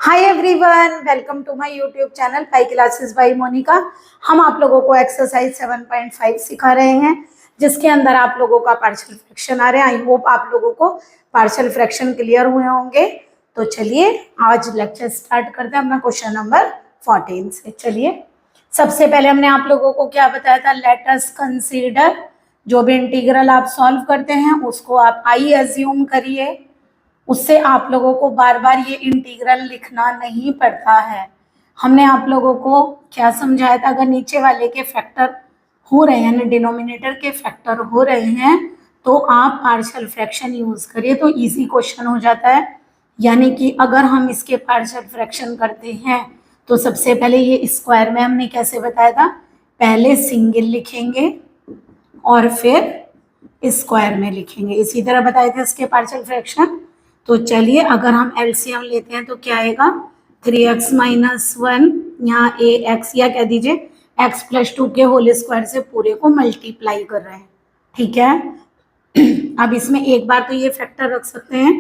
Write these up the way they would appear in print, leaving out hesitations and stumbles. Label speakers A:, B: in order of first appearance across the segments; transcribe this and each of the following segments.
A: Hi everyone, welcome to my YouTube channel Pi Classes by Monika. हम आप लोगों को एक्सरसाइज 7.5 सिखा रहे हैं, जिसके अंदर आप लोगों का पार्शियल फ्रैक्शन आ रहा है। आई होप आप लोगों को पार्शियल फ्रैक्शन क्लियर हुए होंगे। तो चलिए आज लेक्चर स्टार्ट करते हैं अपना क्वेश्चन नंबर 14 से। चलिए सबसे पहले हमने आप लोगों को क्या बताया था, लेट अस कंसीडर। जो भी इंटीग्रल आप सॉल्व करते हैं उसको आप आई एज्यूम करिए, उससे आप लोगों को बार बार ये इंटीग्रल लिखना नहीं पड़ता है। हमने आप लोगों को क्या समझाया था, अगर नीचे वाले के फैक्टर हो रहे हैं, डिनोमिनेटर के फैक्टर हो रहे हैं, तो आप पार्शियल फ्रैक्शन यूज करिए तो इजी क्वेश्चन हो जाता है। यानी कि अगर हम इसके पार्शियल फ्रैक्शन करते हैं तो सबसे पहले ये स्क्वायर में हमने कैसे बताया था, पहले सिंगल लिखेंगे और फिर स्क्वायर में लिखेंगे, इसी तरह बताए थे इसके पार्शियल फ्रैक्शन। तो चलिए अगर हम एलसीएम लेते हैं तो क्या आएगा, 3x माइनस 1, यहाँ ए एक्स या कह दीजिए x प्लस 2 के होल स्क्वायर से पूरे को मल्टीप्लाई कर रहे हैं, ठीक है। अब इसमें एक बार तो ये फैक्टर रख सकते हैं,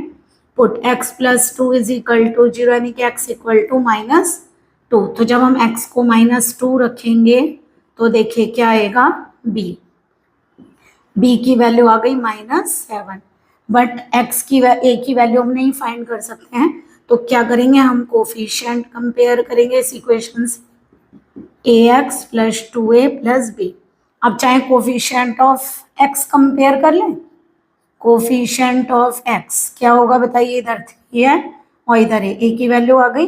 A: put x plus 2 is equal to 0, यानी कि x इक्वल टू माइनस 2। तो जब हम x को माइनस 2 रखेंगे तो देखिए क्या आएगा, b की वैल्यू आ गई -7। बट x की a की वैल्यू हम नहीं फाइंड कर सकते हैं, तो क्या करेंगे, हम कोफिशिएंट कंपेयर करेंगे इस इक्वेशन से, ax plus 2a plus b। अब चाहे कोफिशिएंट ऑफ x कंपेयर कर लें, कोफिशिएंट ऑफ x क्या होगा बताइए, इधर 3 है और इधर a की वैल्यू आ गई,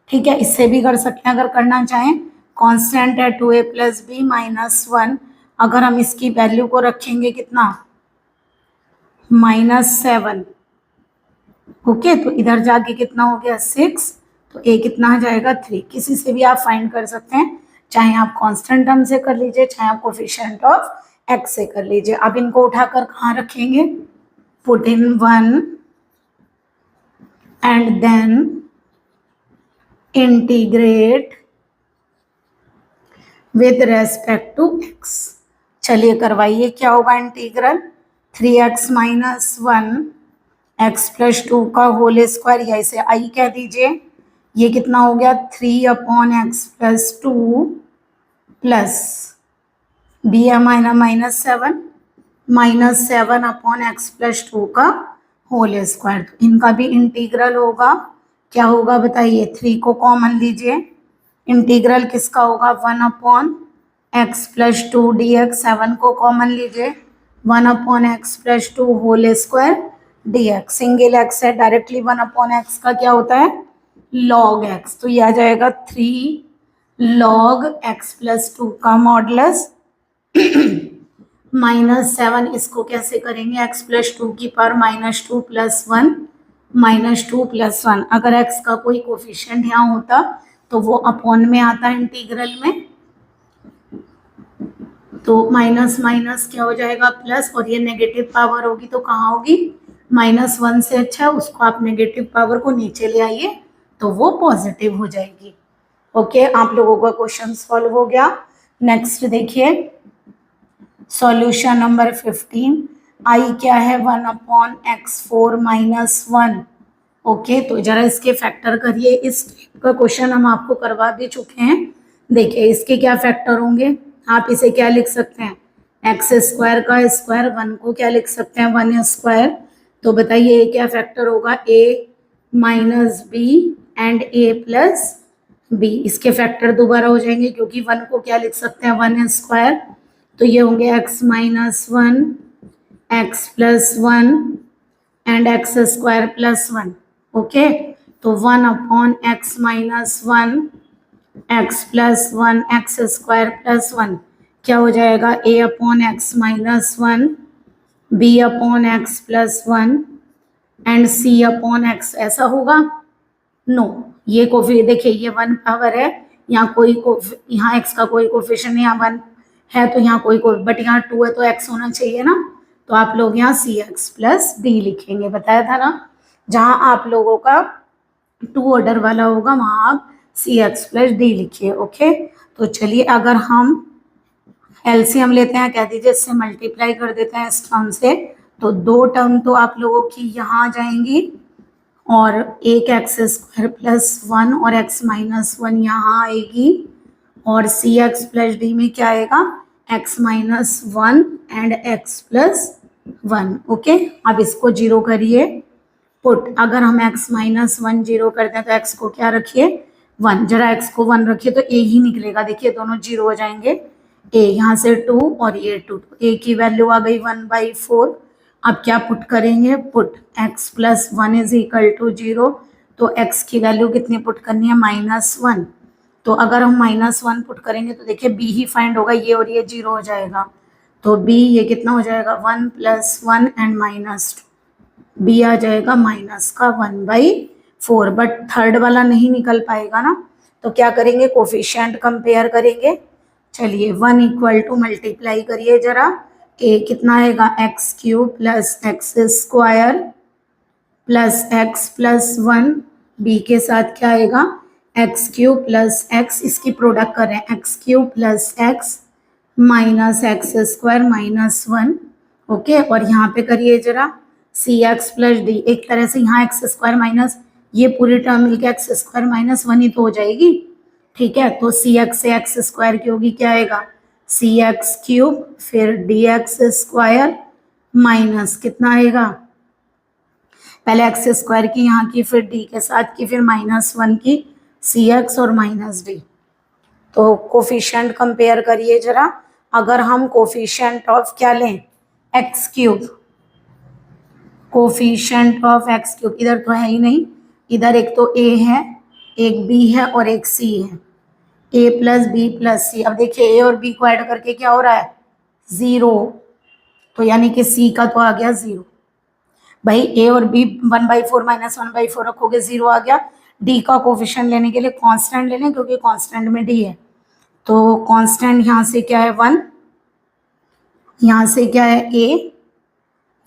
A: ठीक है। इससे भी कर सकते हैं अगर करना चाहें, कांस्टेंट है 2a प्लस b -1। अगर हम इसकी वैल्यू को रखेंगे कितना, -7, ओके, तो इधर जाके कितना हो गया 6, तो a कितना आ जाएगा 3। किसी से भी आप फाइंड कर सकते हैं, चाहे आप कांस्टेंट टर्म से कर लीजिए, चाहे आप कोफिशिएंट ऑफ x से कर लीजिए। अब इनको उठाकर कहाँ रखेंगे, put in 1 and then integrate with respect to x। चलिए करवाइए, क्या होगा integral, 3x minus 1 x plus 2 का होल स्क्वायर, या इसे आई कह दीजिए, ये कितना हो गया 3/x plus 2 plus B -7 -7/x plus 2 का होल स्क्वायर। तो इनका भी इंटीग्रल होगा, क्या होगा बताइए, 3 को कॉमन लीजिए, इंटीग्रल किसका होगा 1/x प्लस 2 dx, 7 को कॉमन लीजिए, 1/x plus 2 whole square dx। Single x है, डायरेक्टली 1/x का क्या होता है log x, तो ये आ जाएगा 3 log x प्लस 2 का मॉडुलस -7। इसको कैसे करेंगे, x प्लस 2 की पावर -2 प्लस 1 -2 प्लस 1। अगर x का कोई कोफिशिएंट यहाँ होता तो वो अपॉन में आता इंटीग्रल में, तो माइनस माइनस क्या हो जाएगा प्लस, और ये नेगेटिव पावर होगी तो कहाँ होगी, -1 से अच्छा उसको आप नेगेटिव पावर को नीचे ले आइए तो वो पॉजिटिव हो जाएगी। ओके, आप लोगों का क्वेश्चन सॉल्व हो गया। नेक्स्ट देखिए सॉल्यूशन नंबर 15। आई क्या है 1/x4 - 1। ओके, तो जरा इसके फैक्टर करिए। इस टाइप का क्वेश्चन हम आपको करवा भी चुके हैं। देखिए इसके क्या फैक्टर होंगे, आप इसे क्या लिख सकते हैं, एक्स स्क्वायर का स्क्वायर, 1 को क्या लिख सकते हैं 1 स्क्वायर। तो बताइए क्या फैक्टर होगा, a minus B and a plus B. इसके फैक्टर दोबारा हो जाएंगे क्योंकि 1 को क्या लिख सकते हैं 1 स्क्वायर, तो ये होंगे x -1 x plus 1 and x square plus 1। Okay, तो 1/x -1 x plus 1 x square plus 1 क्या हो जाएगा, a/x -1 b/x plus 1 and c/x। ऐसा होगा, नो, ये कोफी देखिए ये 1 पावर है, यहाँ कोई यहाँ x का कोई कोफिशिएंट, यहाँ 1 है तो यहाँ कोई बट यहाँ 2 है तो x होना चाहिए ना, तो आप लोग यहाँ cx प्लस d लिखेंगे, बताया था ना। जहाँ आप लोगों का 2 ऑर्डर वाला होगा वहाँ आप cx प्लस d लिखिए। ओके, तो चलिए अगर हम एलसीएम लेते हैं, कह दीजिए इससे मल्टीप्लाई कर देते हैं इस टर्म से, तो 2 टर्म तो आप लोगों की यहाँ आ जाएंगी और एक एक्स स्क्वायर प्लस 1 और एक्स माइनस 1 यहाँ आएगी, और सी एक्स प्लस डी में क्या आएगा, x minus 1 and x plus 1। Okay, अब इसको जीरो करिए पुट। अगर हम x माइनस 1 जीरो करते हैं तो x को क्या रखिए 1, जरा x को 1 रखिए तो a ही निकलेगा। देखिए दोनों जीरो हो जाएंगे, a यहाँ से 2 और ये 2, a की वैल्यू आ गई 1/4। अब क्या पुट करेंगे, put x plus 1 is equal to 0। तो x की वैल्यू कितनी पुट करनी है, -1। तो अगर हम -1 पुट करेंगे तो देखिए b ही फाइंड होगा, ये और ये जीरो हो जाएगा। तो b ये कितना हो जाएगा 1 + 1 एंड -2, b आ जाएगा माइनस का 1/4। बट थर्ड वाला नहीं निकल पाएगा ना, तो क्या करेंगे, कोफिशिएंट कंपेयर करेंगे। चलिए 1 इक्वल टू मल्टीप्लाई करिए जरा, a कितना आएगा x³ plus x² plus x plus 1, b के साथ क्या आएगा x³ प्लस x, इसकी प्रोडक्ट कर रहे हैं x³ plus x minus x² minus 1। Okay, और यहाँ पे करिए जरा सी एक्स प्लस डी, एक तरह से यहाँ x² माइनस ये पूरी टर्म मिलके x² माइनस 1 ही तो हो जाएगी। ठीक है, तो सी एक्स से x² की होगी, क्या आएगा cx³ फिर dx² माइनस कितना आएगा, पहले x² की यहाँ की, फिर d के साथ की, फिर -1 की cx और माइनस d। तो कोफिशिएंट कंपेयर करिए जरा। अगर हम कोफिशिएंट ऑफ क्या लें, x³, कोफिशिएंट ऑफ x³, इधर तो है ही नहीं, इधर एक तो a है, एक b है और एक c है, a plus b plus c। अब देखिए a और b को ऐड करके क्या हो रहा है 0, तो यानी कि c का तो आ गया 0। भाई a और b 1/4 माइनस 1/4 रखोगे 0 आ गया। d का कोफिशिएंट लेने के लिए कांस्टेंट ले लें, क्योंकि कांस्टेंट में d है, तो कांस्टेंट यहाँ से क्या है 1, यहाँ से क्या है a,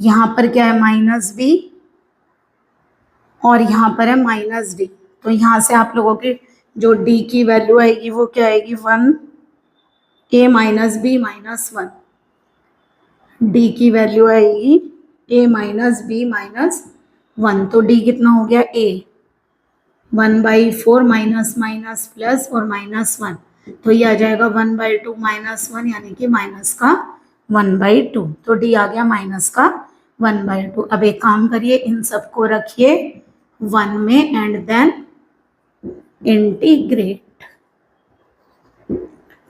A: यहाँ पर क्या है -b और यहाँ पर है -d। तो यहाँ से आप लोगों की जो d की वैल्यू आएगी वो क्या आएगी 1 a minus b minus 1, d की वैल्यू आएगी a माइनस b माइनस 1। तो d कितना हो गया a 1/4 माइनस माइनस प्लस और -1, तो ये आ जाएगा 1/2 माइनस 1, यानी कि माइनस का 1/2। तो d आ गया माइनस का 1/2। अब एक काम करिए, इन सबको रखिए 1 में एंड देन इंटीग्रेट।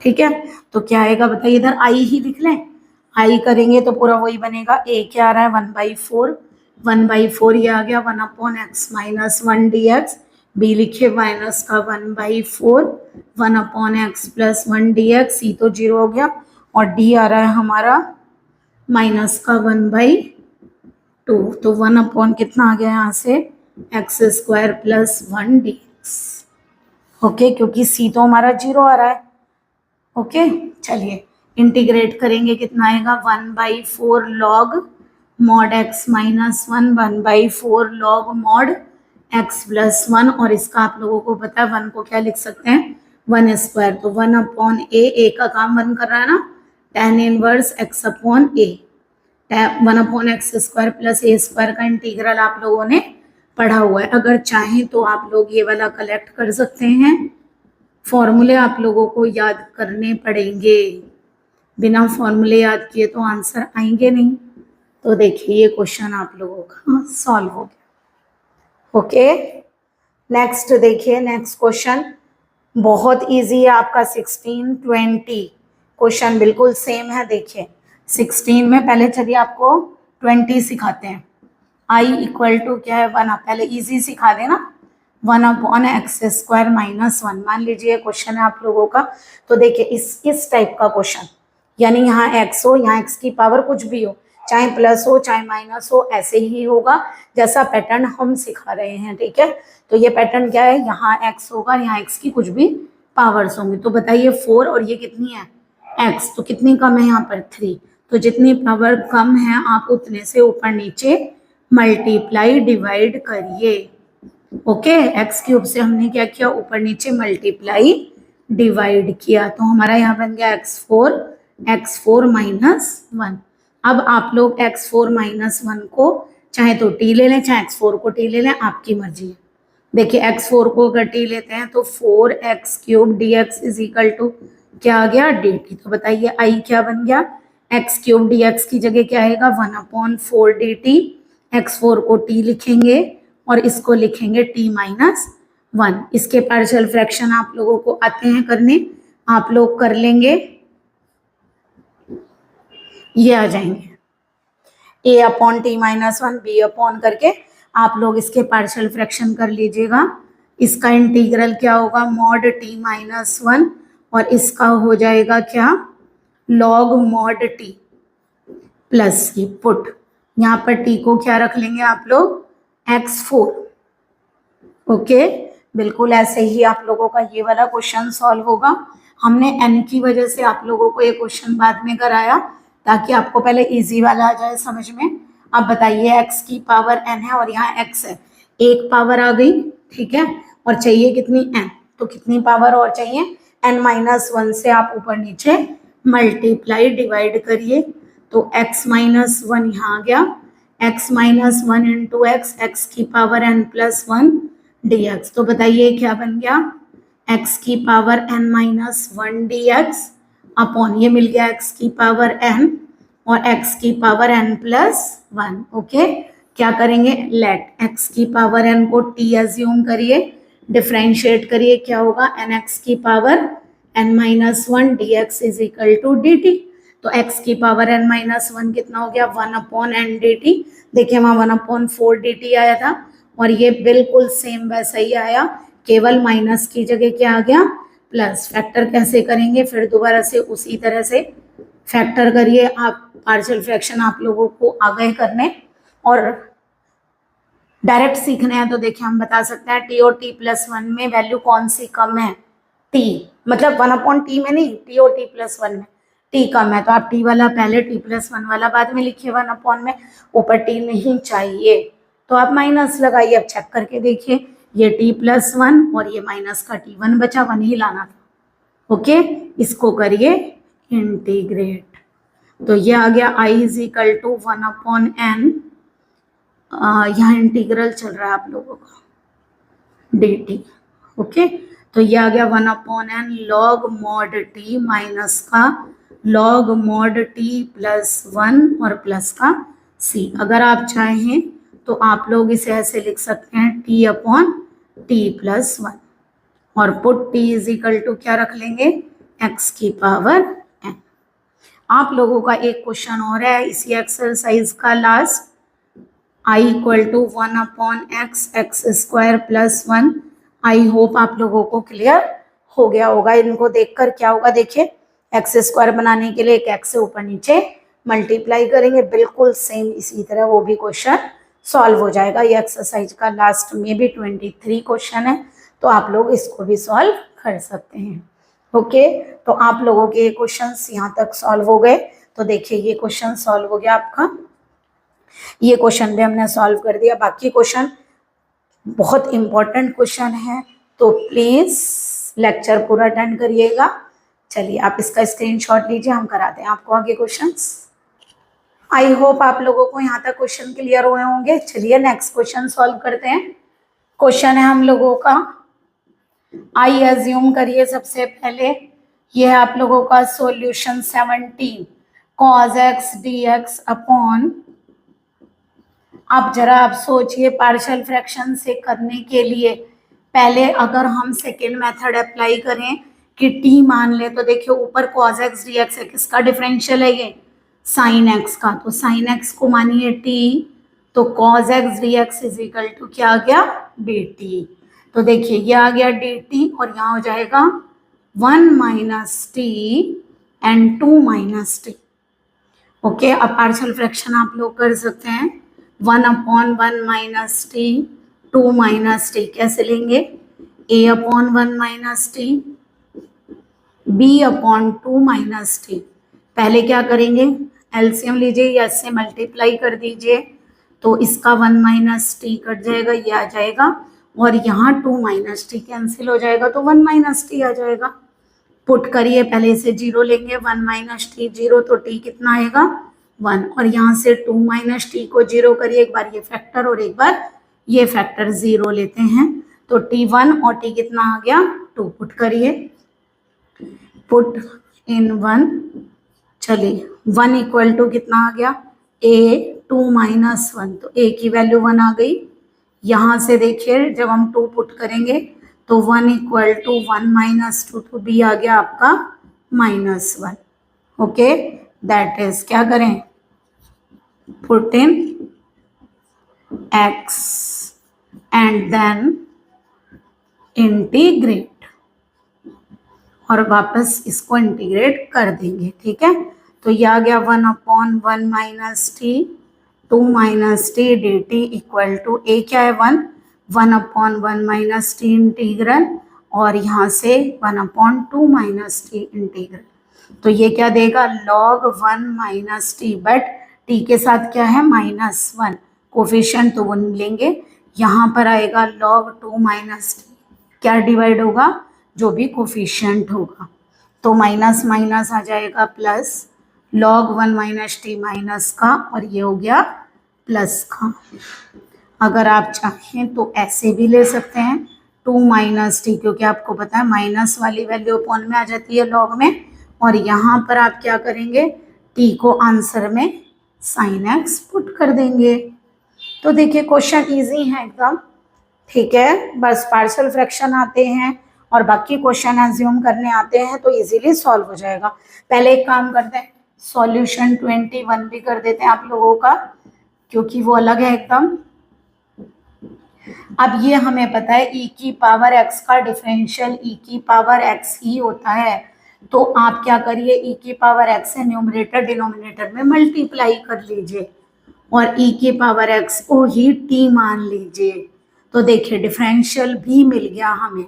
A: ठीक है, तो क्या आएगा बताइए, इधर i ही लिख लें, i करेंगे तो पूरा वही बनेगा। a क्या आ रहा है 1/4, 1/4 ये आ गया 1/x माइनस 1 dx, b लिखे माइनस का 1/4 1/x प्लस 1 dx, c तो 0 हो गया, और d आ रहा है हमारा माइनस का 1/2। तो 1/ कितना आ गया यहाँ से x² प्लस 1 dx। ओके, क्योंकि c तो हमारा 0 आ रहा है। ओके, चलिए इंटीग्रेट करेंगे, कितना आएगा 1/4 log mod x minus 1 1/4 log mod x plus 1, और इसका आप लोगों को पता है 1 को क्या लिख सकते हैं 1²। तो 1/a का काम 1 कर रहा है ना, tan inverse x/a, 1/x² plus a² का इंटीग्रल आप लोगों ने पढ़ा हुआ है। अगर चाहें तो आप लोग ये वाला कलेक्ट कर सकते हैं, फॉर्मूले आप लोगों को याद करने पड़ेंगे, बिना फॉर्मूले याद किए तो आंसर आएंगे नहीं। तो देखिए ये क्वेश्चन आप लोगों का सॉल्व हो गया। ओके, नेक्स्ट देखिए, नेक्स्ट क्वेश्चन बहुत इजी है आपका 16 20 क्वेश्चन बिल्कुल सेम है। देखिए 16 में पहले चलिए आपको 20 सिखाते हैं। i इक्वल टू क्या है 1, पहले इजी सिखा देना, 1/x² माइनस 1। मान लीजिए क्वेश्चन है आप लोगों का, तो देखिए इस टाइप का क्वेश्चन, यानी यहाँ x हो, यहाँ x की पावर कुछ भी हो, चाहे प्लस हो चाहे माइनस हो, ऐसे ही होगा जैसा पैटर्न हम सिखा रहे हैं। ठीक है, तो ये पैटर्न क्या है, यहाँ x होगा, यहाँ x की कुछ भी पावर्स होंगी। तो बताइए 4 और ये कितनी है x, तो कितनी कम है यहाँ पर 3, तो जितनी पावर कम है आप उतने से ऊपर नीचे मल्टीप्लाई डिवाइड करिए। ओके, x³ से हमने क्या किया, ऊपर नीचे मल्टीप्लाई डिवाइड किया, तो हमारा यहाँ बन गया x4 माइनस 1। अब आप लोग x4 माइनस 1 को चाहे तो टी ले लें, चाहे x4 को टी ले लें, आपकी मर्जी है। देखिए x4 को अगर टी लेते हैं तो 4x³ dx is equal to क्या आ गया, dt। तो बताइए i क्या बन गया, x³ dx की जगह क्या आएगा, 1/4 dt। x4 को t लिखेंगे और इसको लिखेंगे t-1। इसके पार्शियल फ्रैक्शन आप लोगों को आते हैं करने, आप लोग कर लेंगे, ये आ जाएंगे a/t-1 b/ करके आप लोग इसके पार्शियल फ्रैक्शन कर लीजिएगा। इसका इंटीग्रल क्या होगा, मॉड t-1 और इसका हो जाएगा क्या, लॉग मॉड t प्लस ये पुट, यहाँ पर t को क्या रख लेंगे आप लोग, x4। ओके, बिल्कुल ऐसे ही आप लोगों का ये वाला क्वेश्चन सॉल्व होगा। हमने n की वजह से आप लोगों को ये क्वेश्चन बाद में कराया ताकि आपको पहले इजी वाला आ जाए समझ में। अब बताइए x की पावर n है और यहाँ x है, एक पावर आ गई, ठीक है, और चाहिए कितनी n, तो कितनी पावर और चाहिए, n-1 से आप ऊपर नीचे मल्टीप्लाई डिवाइड करिए, तो x-1 यहाँ आ गया, x-1 इंटू x की पावर n+1 dx। तो बताइए क्या बन गया, x की पावर n-1 dx अपॉन ये मिल गया x की पावर n और x की पावर n+1। ओके, क्या करेंगे, लेट x की पावर n को t एज्यूम करिए, डिफरेंशिएट करिए, क्या होगा, nx की power n-1 dx is equal to dt। तो x की पावर n-1 कितना हो गया, 1/n dt। देखिए वहाँ 1/4 dt आया था और ये बिल्कुल सेम वैसा ही आया, केवल माइनस की जगह क्या आ गया, प्लस। फैक्टर कैसे करेंगे, फिर दोबारा से उसी तरह से फैक्टर करिए आप, पार्शियल फ्रैक्शन आप लोगों को आ गए करने और डायरेक्ट सीखने हैं। तो देखिए हम बता सकते हैं t और t+1 में वैल्यू कौन सी कम है, t, मतलब 1/t में नहीं, t और t+1 में t कम है, तो आप t वाला पहले, t+1 वाला बाद में लिखिए, 1/, में ऊपर t नहीं चाहिए तो आप माइनस लगाइए। अब चेक करके देखिए, ये t+1 और ये माइनस का t1 बचा, 1 ही लाना था। ओके, इसको करिए इंटीग्रेट, तो ये आ गया i is equal to 1/n, यहाँ इंटीग्रल चल रहा है आप लोगों का dt। ओके, तो ये आ गया 1/n log mod t minus का लॉग मॉड t+1 और प्लस का c। अगर आप चाहें तो आप लोग इसे ऐसे लिख सकते हैं t/t+1 और put t is equal to क्या रख लेंगे, x की पावर n। आप लोगों का एक क्वेश्चन और है इसी एक्सरसाइज का last, i equal to 1/x x² + 1। I hope आप लोगों को क्लियर हो गया होगा। इनको देखकर क्या होगा, देखिए x² बनाने के लिए एक x से ऊपर नीचे मल्टीप्लाई करेंगे, बिल्कुल सेम इसी तरह वो भी क्वेश्चन सॉल्व हो जाएगा। ये एक्सरसाइज का लास्ट में भी 23 क्वेश्चन है, तो आप लोग इसको भी सॉल्व कर सकते हैं। ओके, तो आप लोगों के क्वेश्चंस यहाँ तक सॉल्व हो गए। तो देखिए ये क्वेश्चन सॉल्व हो गया आपका, ये क्वेश्चन भी हमने सॉल्व कर दिया। बाकी क्वेश्चन बहुत इंपॉर्टेंट क्वेश्चन है, तो प्लीज लेक्चर पूरा अटेंड करिएगा। चलिए आप इसका स्क्रीनशॉट लीजिए, हम कराते हैं आपको आगे क्वेश्चंस। आई होप आप लोगों को यहाँ तक क्वेश्चन क्लियर हुए होंगे। चलिए नेक्स्ट क्वेश्चन सॉल्व करते हैं। क्वेश्चन है हम लोगों का, आई एज्यूम करिए सबसे पहले, ये है आप लोगों का solution 17 cos x dx upon, अब जरा आप सोचिए पार्शियल फ्रैक्शन से करने के लिए पहले अगर हम सेकेंड मेथड अप्लाई करें कि t मान ले, तो देखिए ऊपर cos x dx है, किसका डिफरेंशियल है ये, sin x का, तो sin x को मानिए t, तो cos x dx is equal to क्या आ गया, dt। तो देखिए ये आ गया dt और यहाँ हो जाएगा 1 - t एंड 2 - t। ओके, अब पार्शियल फ्रैक्शन आप लोग कर सकते हैं, 1/1 - t 2 - t कैसे लेंगे, a/1 - t b/2 - t। पहले क्या करेंगे, एलसीएम लीजिए या इससे मल्टीप्लाई कर दीजिए, तो इसका 1 - t कट जाएगा, ये आ जाएगा और यहाँ 2 - t कैंसिल हो जाएगा, तो 1 - t आ जाएगा। पुट करिए, पहले इसे 0 लेंगे, 1 - t 0, तो t कितना आएगा 1 और यहाँ से 2 माइनस टी को 0 करिए, एक बार ये फैक्टर और एक बार ये फैक्टर 0 लेते हैं तो t1 और t कितना आ गया 2 पुट करिए, पुट इन 1, चलिए 1 इक्वल टू कितना आ गया a 2 माइनस 1, तो a की वैल्यू 1 आ गई। यहाँ से देखिए जब हम 2 पुट करेंगे तो 1 इक्वल टू 1 माइनस 2 तो b आ गया आपका -1। ओके, दैट इज क्या करें, put in x and then integrate और वापस इसको इंटीग्रेट कर देंगे। ठीक है, तो ये आ गया 1/1 minus T 2 minus T D T equal to a क्या है 1/1 माइनस टी इंटीग्रल और यहाँ से 1/2 माइनस टी इंटीग्रल, तो ये क्या देगा log 1 minus T, but T के साथ क्या है -1, कोफिशिएंट तो 1 लेंगे, यहाँ पर आएगा log 2 माइनस टी, क्या डिवाइड होगा जो भी कोफिशिएंट होगा, तो माइनस माइनस आ जाएगा plus, log 1 minus T minus का और ये हो गया प्लस का। अगर आप चाहें तो ऐसे भी ले सकते हैं 2 माइनस टी, क्योंकि आपको पता है माइनस वाली वैल्यू अपॉन में आ जाती है लॉग में, और यहाँ पर आप क्या करेंगे टी को आंसर में साइन एक्स पुट कर देंगे। तो देखिए क्वेश्चन इजी है एकदम, ठीक है, बस पार्शियल फ्रैक्शन आते हैं और बाकी क्वेश्चन एज्यूम करने आते हैं तो इजीली सॉल्व हो जाएगा। पहले एक काम करते हैं, सॉल्यूशन 21 भी कर देते हैं आप लोगों का, क्योंकि वो अलग है एकदम। अब ये हमें पता है e की पावर x का डिफरेंशियल e की पावर x ही होता है, तो आप क्या करिए e की पावर x से न्यूमरेटर डिनोमिनेटर में मल्टीप्लाई कर लीजिए और e की पावर x को ही t मान लीजिए, तो देखिए डिफरेंशियल भी मिल गया हमें,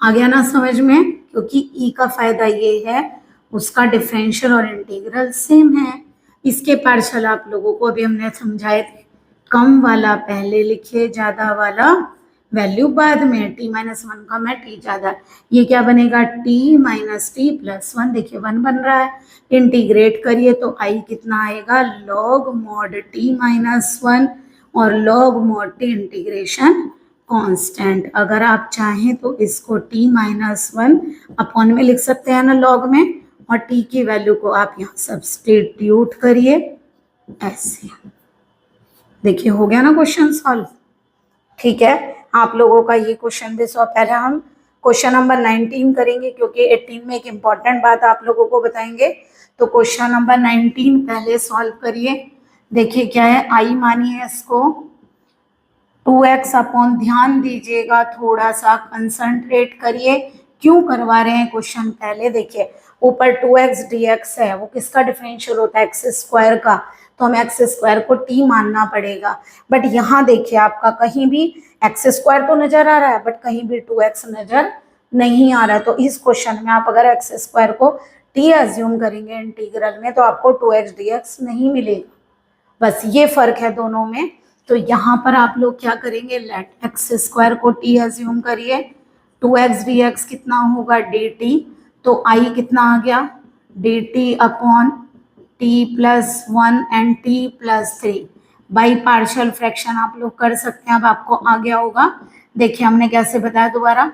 A: आ गया ना समझ में, क्योंकि e का फायदा ये है उसका डिफरेंशियल और इंटीग्रल सेम है। इसके पार्शियल आप लोगों को अभी हमने समझाए थे, कम वाला पहले लिखिए, ज्यादा वाला वैल्यू बाद में, t-1 कम है t ज्यादा, ये क्या बनेगा t माइनस टी प्लस 1, देखिए 1 बन रहा है, इंटीग्रेट करिए तो i कितना आएगा log mod t-1 और log mod t integration constant. अगर आप चाहें तो इसको t-1 अपॉन में लिख सकते हैं ना लॉग में, और t की वैल्यू को आप यहाँ सब्स्टिट्यूट करिए ऐसे, देखिए हो गया ना क्वेश्चन सॉल्व। ठीक है, आप लोगों का ये क्वेश्चन भी सॉल्व, पहले हम क्वेश्चन नंबर 19 करेंगे क्योंकि 18 में एक इम्पॉर्टेंट बात आप लोगों को बताएंगे, तो क्वेश्चन नंबर 19 पहले सॉल्व करिए। देखिए क्या है, आई मानिए इसको 2x अपॉन, ध्यान दीजिएगा थोड़ा सा कंसंट्रेट करिए, क्यों करवा रहे हैं क्वेश्चन, पहले देखिए ऊपर 2x dx है, वो किसका डिफरेंशियल होता है एक्स स्क्वायर का, तो हमें एक्स स्क्वायर को t मानना पड़ेगा, बट यहाँ देखिए आपका कहीं भी एक्स स्क्वायर तो नजर आ रहा है बट कहीं भी 2x नजर नहीं आ रहा है, तो इस क्वेश्चन में आप अगर एक्स स्क्वायर को t एज्यूम करेंगे इंटीग्रल में तो आपको 2x dx नहीं मिलेगा, बस ये फर्क है दोनों में। तो यहाँ पर आप लोग क्या करेंगे, लेट एक्स स्क्वायर को t एज्यूम करिए, 2x dx कितना होगा dt, तो i कितना आ गया dt upon t plus 1 and t plus 3, by partial fraction आप लोग कर सकते हैं, अब आपको आ गया होगा। देखिए हमने कैसे बताया दोबारा,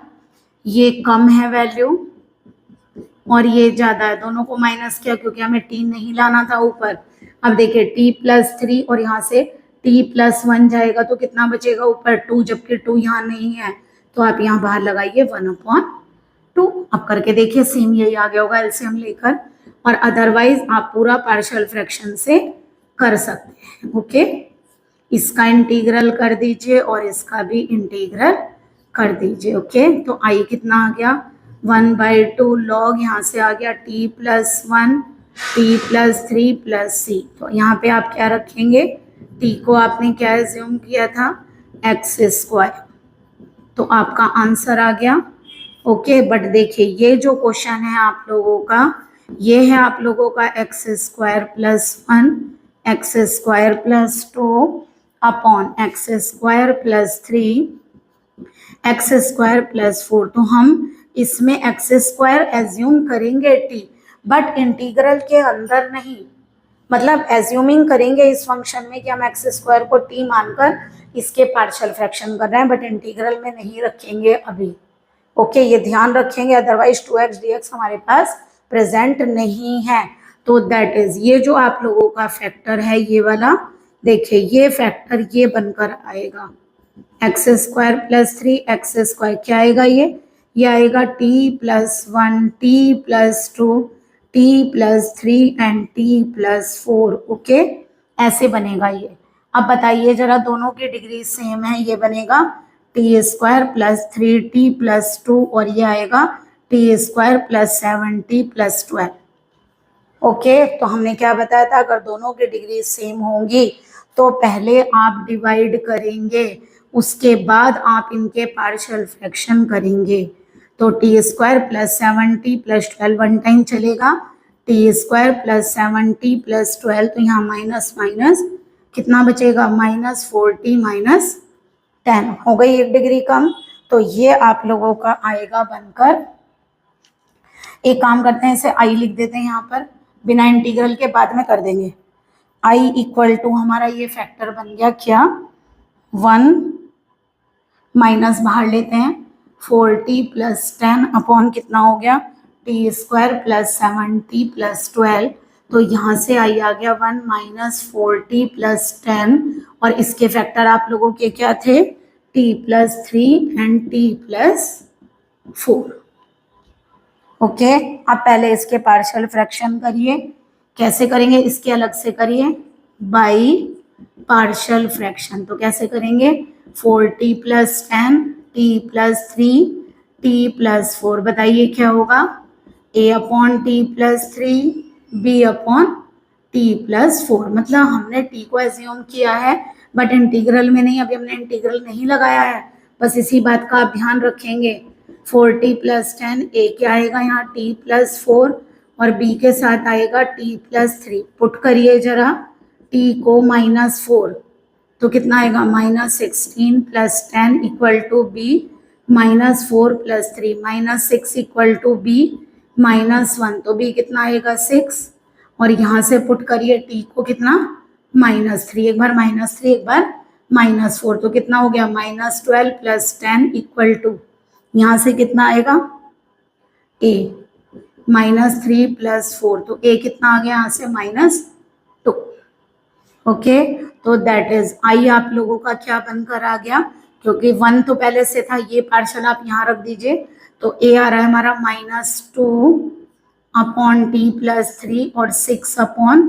A: ये कम है वैल्यू और ये ज्यादा है, दोनों को माइनस किया क्योंकि हमें t नहीं लाना था ऊपर। अब देखिए t प्लस 3 और यहाँ से t प्लस 1 जाएगा तो कितना बचेगा ऊपर 2, जबकि 2 यहाँ नहीं है, तो आप यहाँ बाहर लगाइए 1/2। अब करके देखिए सेम यही आ गया होगा एलसीएम लेकर, और अदरवाइज आप पूरा पार्शियल फ्रैक्शन से कर सकते हैं। ओके, इसका इंटीग्रल कर दीजिए और इसका भी इंटीग्रल कर दीजिए। ओके, तो आई कितना आ गया 1/2 लॉग, यहाँ से आ गया t plus 1 t plus 3 plus c, तो यहाँ पे आप क्या रखेंगे, t को आपने क्या एज्यूम किया था एक्स स्क्वायर, तो आपका आंसर आ गया। ओके, बट देखिए ये जो क्वेश्चन है आप लोगों का, ये है आप लोगों का x square plus 1 x square plus 2 upon X square plus 3 x square plus 4, तो हम इसमें एक्स स्क्वायर एज्यूम करेंगे t, बट इंटीग्रल के अंदर नहीं, मतलब एज्यूमिंग करेंगे इस फंक्शन में कि हम एक्स स्क्वायर को टी मानकर इसके पार्शियल फ्रैक्शन कर रहे हैं, बट इंटीग्रल में नहीं रखेंगे अभी। ओके, ये ध्यान रखेंगे, अदरवाइज 2x dx हमारे पास प्रेजेंट नहीं है। तो दैट इज, ये जो आप लोगों का फैक्टर है ये वाला, देखिए ये फैक्टर ये बनकर आएगा x square plus 3 x square, क्या आएगा ये आएगा T plus 1 T plus 2 T plus 3 and T plus 4। Okay, ऐसे बनेगा ये। अब बताइए जरा, दोनों की डिग्री सेम है, ये बनेगा T square plus 3t plus 2 और ये आएगा T square plus 7t plus 12। Okay, तो हमने क्या बताया था, अगर दोनों की डिग्री सेम होंगी तो पहले आप डिवाइड करेंगे, उसके बाद आप इनके पार्शियल फ्रैक्शन करेंगे। तो T square plus 7t plus 12 one time चलेगा, T square plus 7t plus 12, तो यहाँ माइनस माइनस कितना बचेगा, माइनस 4t माइनस 10, हो गई 1 डिग्री कम। तो ये आप लोगों का आएगा बनकर, एक काम करते हैं इसे आई लिख देते हैं यहाँ पर, बिना इंटीग्रल के बाद में कर देंगे। आई इक्वल टू हमारा ये फैक्टर बन गया क्या, 1 माइनस बाहर लेते हैं 4t प्लस 10 अपॉन कितना हो गया T square plus 7t plus 12। तो यहाँ से आई आ गया 1 माइनस 4t प्लस 10, और इसके फैक्टर आप लोगों के क्या थे, t plus 3 and t plus 4। Okay, अब पहले इसके पार्शियल फ्रैक्शन करिए, कैसे करेंगे, इसके अलग से करिए बाई पार्शियल फ्रैक्शन। तो कैसे करेंगे, 4t plus 10 t plus 3 t plus 4, बताइए क्या होगा, a upon T plus 3 b upon T plus 4। मतलब हमने t को एज्यूम किया है बट इंटीग्रल में नहीं, अभी हमने इंटीग्रल नहीं लगाया है, बस इसी बात का आप ध्यान रखेंगे। 4t प्लस 10, a क्या आएगा यहाँ t प्लस 4 और b के साथ आएगा t प्लस 3। पुट करिए जरा t को माइनस 4, तो कितना आएगा minus 16 plus 10 equal to b minus 4 plus 3 minus 6 equal to b minus 1, तो b कितना आएगा 6, और यहाँ से पुट करिए t को कितना माइनस 3, एक बार माइनस 3 एक बार माइनस 4, तो कितना हो गया माइनस 12 प्लस 10 इक्वल टू, यहाँ से कितना आएगा a माइनस 3 प्लस 4, तो a कितना आ गया यहाँ से माइनस 2। ओके, तो दैट इज आई आप लोगों का क्या बनकर आ गया, क्योंकि 1 तो पहले से था, ये पार्शियल आप यहाँ रख दीजिए, तो a आ रहा है हमारा माइनस 2 अपॉन t प्लस 3 और 6 अपॉन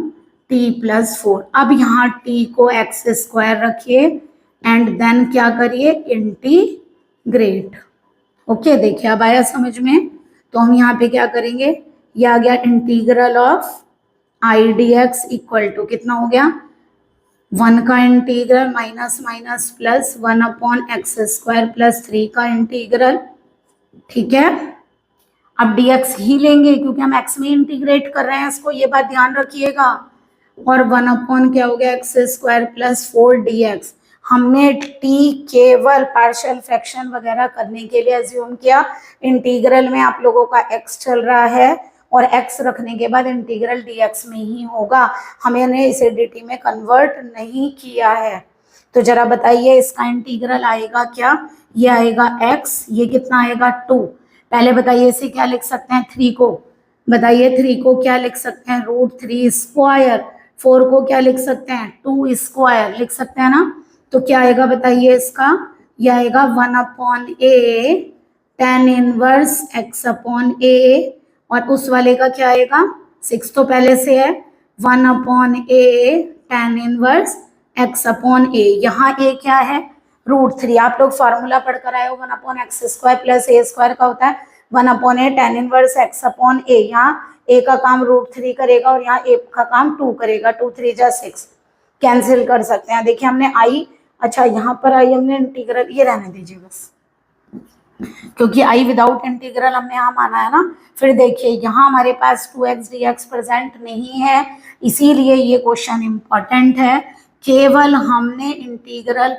A: t प्लस 4। अब यहाँ t को एक्स स्क्वायर रखिए एंड देन क्या करिए, इंटीग्रेट। ओके, देखिए अब आया समझ में। तो हम यहाँ पे क्या करेंगे, ये आ गया integral of I D X equal to कितना हो गया, 1 का integral minus minus plus 1 upon X square plus 3 का इंटीग्रल। ठीक है, अब dx ही लेंगे क्योंकि हम x में इंटीग्रेट कर रहे हैं इसको, ये बात ध्यान रखिएगा। और 1 अपॉन क्या हो गया एक्स स्क्वायर प्लस 4 dx। हमने t केवल पार्शियल फ्रैक्शन वगैरह करने के लिए अज्यूम किया, इंटीग्रल में आप लोगों का x चल रहा है और x रखने के बाद इंटीग्रल dx में ही होगा, हमने इसे dt में कन्वर्ट नहीं किया है। तो जरा बताइए इसका इंटीग्रल आएगा क्या, ये आएगा x, ये कितना आएगा 2। पहले बताइए इसे क्या लिख सकते हैं, 3 को, बताइए 3 को क्या लिख सकते हैं, √3 स्क्वायर। 4 को क्या लिख सकते हैं, 2 स्क्वायर लिख सकते हैं ना। तो क्या आएगा बताइए इसका, यह आएगा 1 upon a tan inverse x upon a, और उस वाले का क्या आएगा 6 तो पहले से है, 1 upon a tan inverse x upon a। यहाँ a क्या है √3, आप लोग फार्मूला पढ़कर आए हो, 1 upon X square plus a square का होता है 1 upon a tan inverse x upon a। यहाँ a का काम √3 करेगा और यहाँ a का काम 2 करेगा, 2 3 जा 6, कैंसिल कर सकते हैं। देखिए हमने आई, अच्छा यहाँ पर आई हमने इंटीग्रल, ये रहने दीजिए बस, क्योंकि आई विदाउट इंटीग्रल हमने यहाँ माना है ना। फिर देखिए यहाँ हमारे पास 2x dx प्रेजेंट नहीं है, इसीलिए ये क्वेश्चन इंपॉर्टेंट है। केवल हमने इंटीग्रल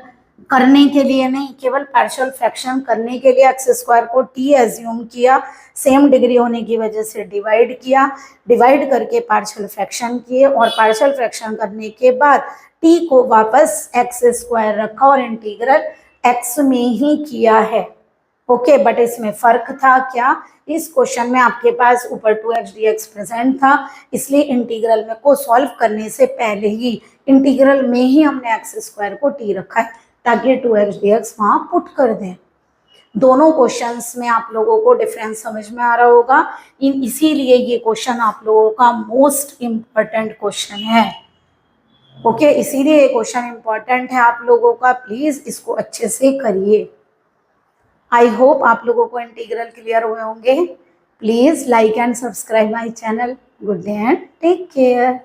A: करने के लिए नहीं, केवल पार्शियल फ्रैक्शन करने के लिए एक्स स्क्वायर को टी एज्यूम किया, सेम डिग्री होने की वजह से डिवाइड किया, डिवाइड करके पार्शियल फ्रैक्शन किए और पार्शियल फ्रैक्शन करने के बाद टी को वापस एक्स स्क्वायर रखा और इंटीग्रल एक्स में ही किया है। ओके, बट इसमें फर्क था क्या, इस क्वेश्चन में आपके पास ऊपर 2x dx प्रेजेंट था, इसलिए इंटीग्रल में को सॉल्व करने से पहले ही इंटीग्रल में ही हमने एक्स स्क्वायर को टी रखा है ताकि 2x dx वहां पुट कर दें। दोनों क्वेश्चंस में आप लोगों को डिफरेंस समझ में आ रहा होगा, इसीलिए ये क्वेश्चन आप लोगों का मोस्ट इम्पोर्टेंट क्वेश्चन है। ओके, इसीलिए ये क्वेश्चन इम्पोर्टेंट है आप लोगों का, प्लीज इसको अच्छे से करिए। आई होप आप लोगों को इंटीग्रल क्लियर हुए होंगे। Please like and subscribe my channel. Good day and take care.